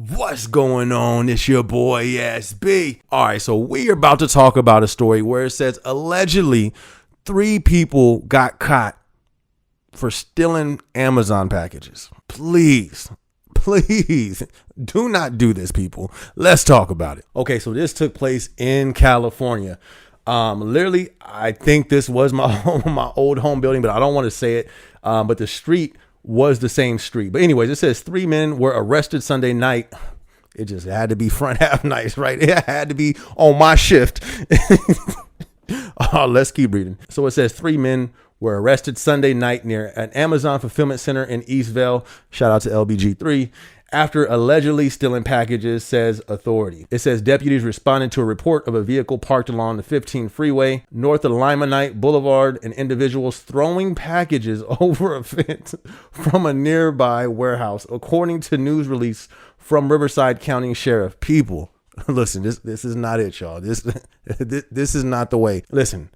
What's going on? It's your boy SB. All right, so we're about to talk about a story where it says allegedly 3 people got caught for stealing Amazon packages. Please do not do this, people. Let's talk about it. Okay, so this took place in California. Literally, I think this was my old home building, but I don't want to say it. But the street was the same street. But anyways, it says 3 men were arrested Sunday night. It just had to be front half nice, right? It had to be on my shift. Let's keep reading. So it says 3 men were arrested Sunday night near an Amazon fulfillment center in Eastvale. Shout out to LBG3. After allegedly stealing packages, says authority. It says deputies responded to a report of a vehicle parked along the 15 freeway north of Limonite Boulevard and individuals throwing packages over a fence from a nearby warehouse, according to news release from Riverside County Sheriff. People, listen, this is not it, y'all. This is not the way. Listen.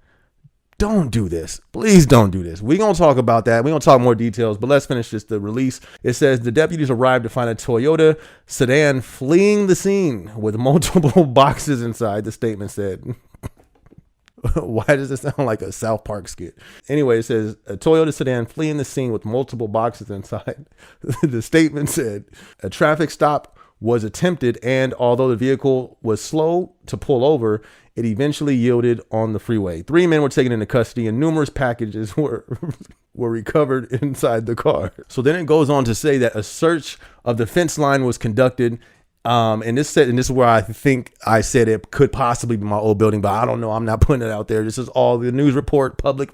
Don't do this. Please don't do this. We're going to talk about that. We're going to talk more details, but let's finish just the release. It says the deputies arrived to find a Toyota sedan fleeing the scene with multiple boxes inside, the statement said. Why does it sound like a South Park skit? Anyway, it says a Toyota sedan fleeing the scene with multiple boxes inside. The statement said a traffic stop was attempted, and although the vehicle was slow to pull over, it eventually yielded on the freeway. 3 men were taken into custody and numerous packages were recovered inside the car. So then it goes on to say that a search of the fence line was conducted. And this is where I think I said it could possibly be my old building, but I don't know. I'm not putting it out there. This is all the news report, public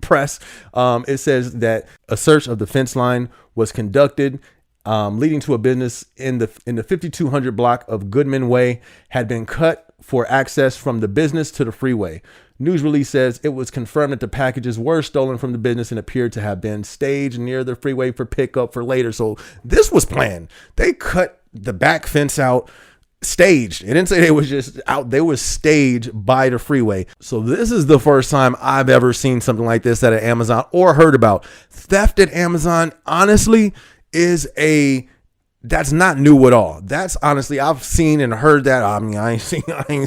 press. It says that a search of the fence line was conducted, leading to a business in the 5200 block of Goodman Way had been cut for access from the business to the freeway. News release says it was confirmed that the packages were stolen from the business and appeared to have been staged near the freeway for pickup for later. So this was planned. They cut the back fence out, staged. It didn't say they was just out. They was staged by the freeway. So this is the first time I've ever seen something like this at Amazon or heard about. Theft at Amazon, honestly, that's not new at all. That's honestly, I've seen and heard that. I mean, I ain't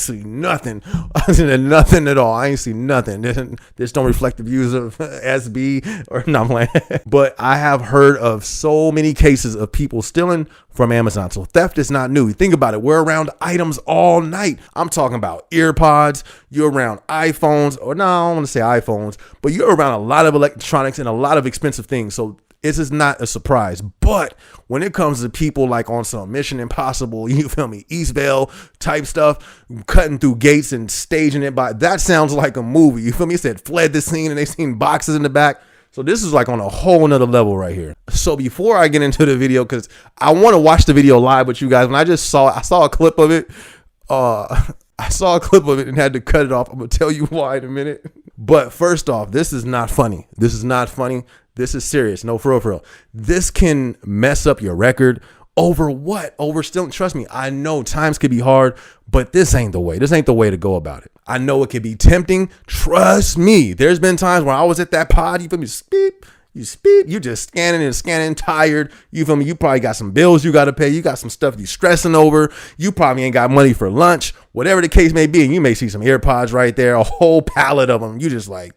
seen nothing. I seen nothing at all. I ain't seen nothing. This don't reflect the views of SB or no, I'm playing. But I have heard of so many cases of people stealing from Amazon. So theft is not new. Think about it. We're around items all night. I'm talking about earpods. You're around iPhones, or no, I don't want to say iPhones, but you're around a lot of electronics and a lot of expensive things. So this is not a surprise. But when it comes to people like on some Mission Impossible, you feel me, Eastvale type stuff, cutting through gates and staging it that sounds like a movie. You feel me? It said fled the scene and they seen boxes in the back. So this is like on a whole nother level right here. So before I get into the video, because I want to watch the video live with you guys, when I saw a clip of it, and had to cut it off. I'm going to tell you why in a minute. But first off, this is not funny. This is not funny. This is serious. No, for real. This can mess up your record. Over what? Over still, trust me, I know times could be hard, but this ain't the way. This ain't the way to go about it. I know it could be tempting. Trust me. There's been times when I was at that pod, you feel me, you just scanning, tired. You feel me? You probably got some bills you got to pay. You got some stuff you stressing over. You probably ain't got money for lunch, whatever the case may be. And you may see some AirPods right there, a whole pallet of them. You just like,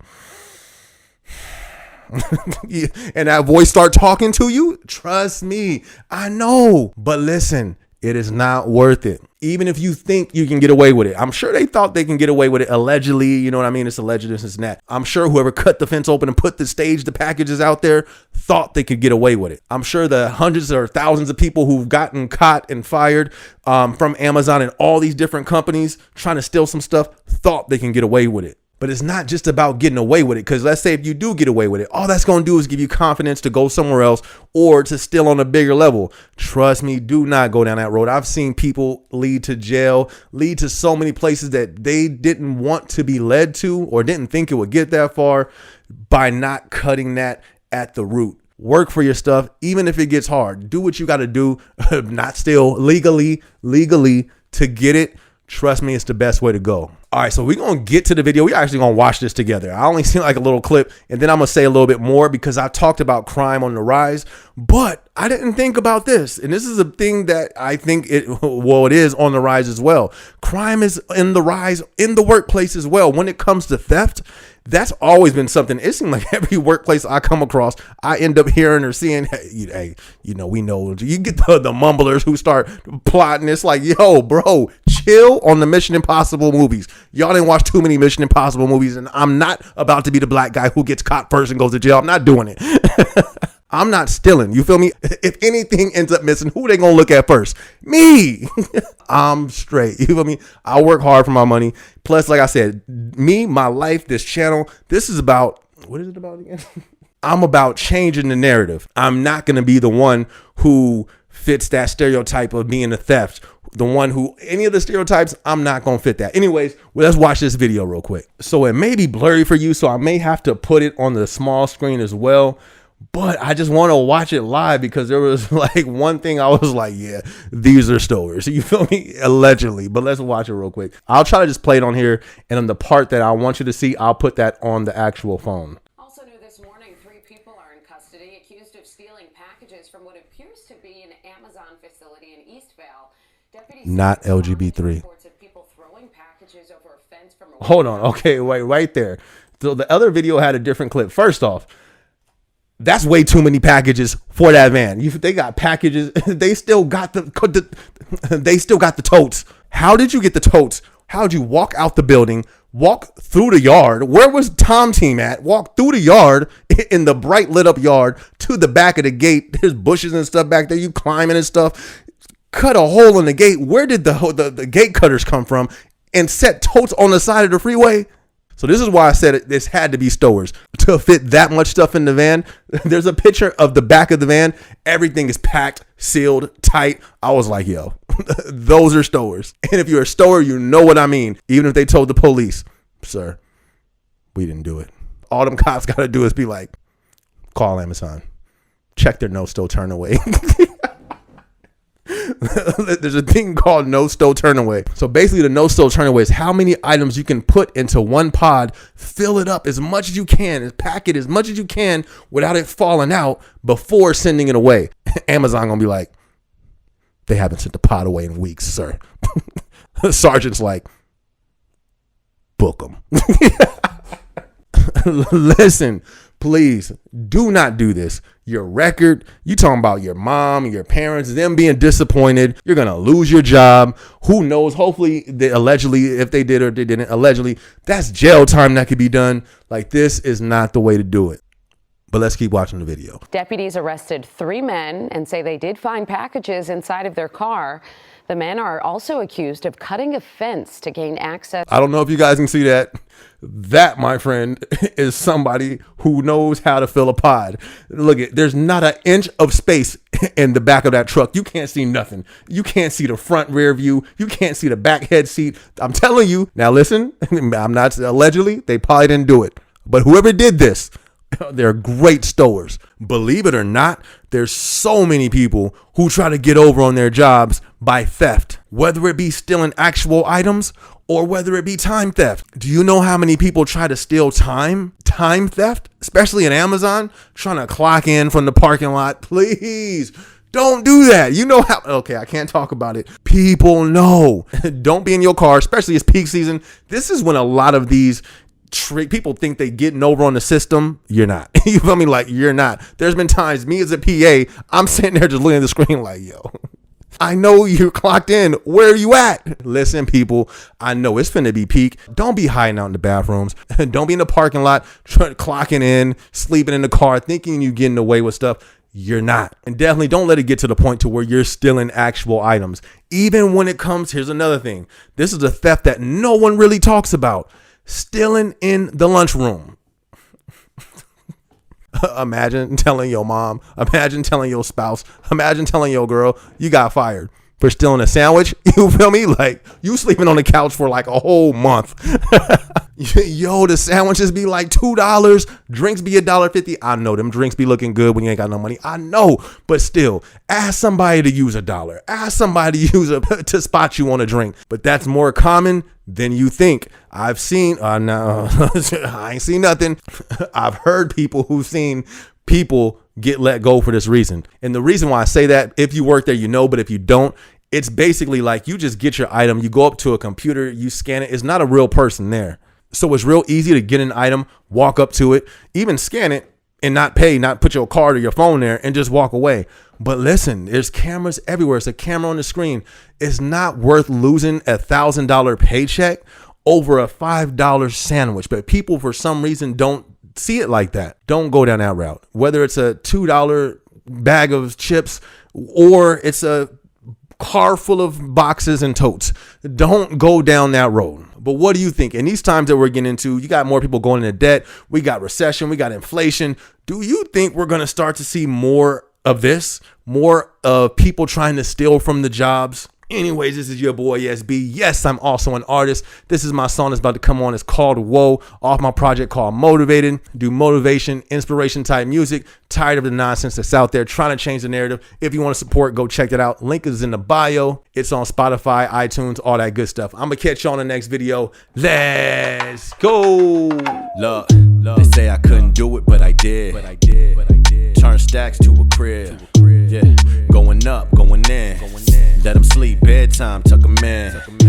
and that voice start talking to you. Trust me, I know. But listen, it is not worth it. Even if you think you can get away with it. I'm sure they thought they can get away with it allegedly. You know what I mean? It's alleged, this and that. I'm sure whoever cut the fence open and put the packages out there thought they could get away with it. I'm sure the hundreds or thousands of people who've gotten caught and fired from Amazon and all these different companies trying to steal some stuff thought they can get away with it. But it's not just about getting away with it, because let's say if you do get away with it, all that's going to do is give you confidence to go somewhere else or to steal on a bigger level. Trust me, do not go down that road. I've seen people lead to jail, lead to so many places that they didn't want to be led to or didn't think it would get that far by not cutting that at the root. Work for your stuff, even if it gets hard. Do what you got to do, not steal legally to get it. Trust me, it's the best way to go. All right, so we're going to get to the video. We're actually going to watch this together. I only seen like a little clip, and then I'm going to say a little bit more because I talked about crime on the rise, but I didn't think about this. And this is a thing that I think it is on the rise as well. Crime is in the rise in the workplace as well. When it comes to theft, that's always been something. It seems like every workplace I come across, I end up hearing or seeing, hey, we know you get the mumblers who start plotting. It's like, yo, bro, chill on the Mission Impossible movies. Y'all didn't watch too many Mission Impossible movies, and I'm not about to be the black guy who gets caught first and goes to jail. I'm not doing it. I'm not stealing. You feel me? If anything ends up missing, who they gonna look at first? Me. I'm straight. You feel me? I work hard for my money. Plus, like I said, me, my life, this channel, this is about, what is it about again? I'm about changing the narrative. I'm not gonna be the one who fits that stereotype of being a theft. The one who, any of the stereotypes, I'm not gonna fit that. Anyways, let's watch this video real quick. So it may be blurry for you, so I may have to put it on the small screen as well. But I just want to watch it live because there was like one thing I was like, yeah, these are stowers. You feel me? Allegedly. But let's watch it real quick. I'll try to just play it on here. And on the part that I want you to see, I'll put that on the actual phone. Also new this morning, 3 people are in custody accused of stealing packages from what appears to be an Amazon facility in Eastvale. Deputies not LGBT3. Reports of people throwing packages over a fence from a Hold on. Okay, wait, right there. So the other video had a different clip. First off, that's way too many packages for that van. They got packages. They still got they still got the totes. How did you get the totes? How did you walk out the building, walk through the yard? Where was Tom team at? Walk through the yard in the bright lit up yard to the back of the gate. There's bushes and stuff back there. You climbing and stuff. Cut a hole in the gate. Where did the gate cutters come from? And set totes on the side of the freeway. So this is why I said this had to be stowers to fit that much stuff in the van. There's a picture of the back of the van. Everything is packed, sealed, tight. I was like, yo, those are stowers. And if you're a stower, you know what I mean. Even if they told the police, sir, we didn't do it. All them cops got to do is be like, call Amazon, check their no stow turn away. There's a thing called no stow turn away. So basically the no stow turn away is how many items you can put into one pod, fill it up as much as you can, pack it as much as you can without it falling out before sending it away. Amazon gonna be like, they haven't sent the pod away in weeks, sir. Sergeant's like, book them. Listen, please do not do this. Your record, you talking about your mom, your parents, them being disappointed. You're going to lose your job. Who knows? Hopefully, allegedly, if they did or they didn't, allegedly, that's jail time that could be done. Like, this is not the way to do it. But let's keep watching the video. Deputies arrested 3 men and say they did find packages inside of their car. The men are also accused of cutting a fence to gain access. I don't know if you guys can see that. That, my friend, is somebody who knows how to fill a pod. Look, there's not an inch of space in the back of that truck. You can't see nothing. You can't see the front rear view. You can't see the back head seat. I'm telling you. Now, listen, I'm not allegedly. They probably didn't do it. But whoever did this, they're great stowers. Believe it or not, there's so many people who try to get over on their jobs by theft, whether it be stealing actual items or whether it be time theft. Do you know how many people try to steal time? Time theft, especially in Amazon, trying to clock in from the parking lot. Please don't do that. You know how, okay, I can't talk about it. People know. Don't be in your car, especially it's peak season. This is when a lot of these people think they getting over on the system. You're not. You feel me? Like, you're not. There's been times me as a PA, I'm sitting there just looking at the screen like, yo, I know you're clocked in. Where are you at? Listen, people, I know it's finna be peak. Don't be hiding out in the bathrooms. Don't be in the parking lot, clocking in, sleeping in the car, thinking you're getting away with stuff. You're not. And definitely don't let it get to the point to where you're stealing actual items. Even when it comes, here's another thing. This is a theft that no one really talks about. Stealing in the lunchroom. Imagine telling your mom, imagine telling your spouse, imagine telling your girl you got fired for stealing a sandwich. You feel me? Like, you sleeping on the couch for like a whole month. Yo, the sandwiches be like $2, drinks be $1.50. I know them drinks be looking good when you ain't got no money. I know, but still, ask somebody to use $1. Ask somebody to use to spot you on a drink. But that's more common than you think. I've seen, no, I ain't seen nothing. I've heard people who've seen people get let go for this reason. And the reason why I say that, if you work there, you know, but if you don't, it's basically like you just get your item, you go up to a computer, you scan it. It's not a real person there. So it's real easy to get an item, walk up to it, even scan it and not pay, not put your card or your phone there and just walk away. But listen, there's cameras everywhere. It's a camera on the screen. It's not worth losing $1,000 paycheck over a $5 sandwich. But people, for some reason, don't see it like that. Don't go down that route. Whether it's a $2 bag of chips or it's a car full of boxes and totes, don't go down that road. But what do you think? In these times that we're getting into, you got more people going into debt. We got recession. We got inflation. Do you think we're going to start to see more of this? More of people trying to steal from the jobs? Anyways, this is your boy SB. Yes, I'm also an artist. This is my song that's about to come on. It's called Whoa, off my project called Motivated. Do motivation, inspiration type music. Tired of the nonsense that's out there, trying to change the narrative. If you want to support, go check it out. Link is in the bio. It's on Spotify, iTunes, all that good stuff. I'm going to catch you on the next video. Let's go. Look, they say I couldn't do it, but I did. Turn stacks to a crib. Yeah, going up, going in. Let them sleep, bedtime, tuck them in.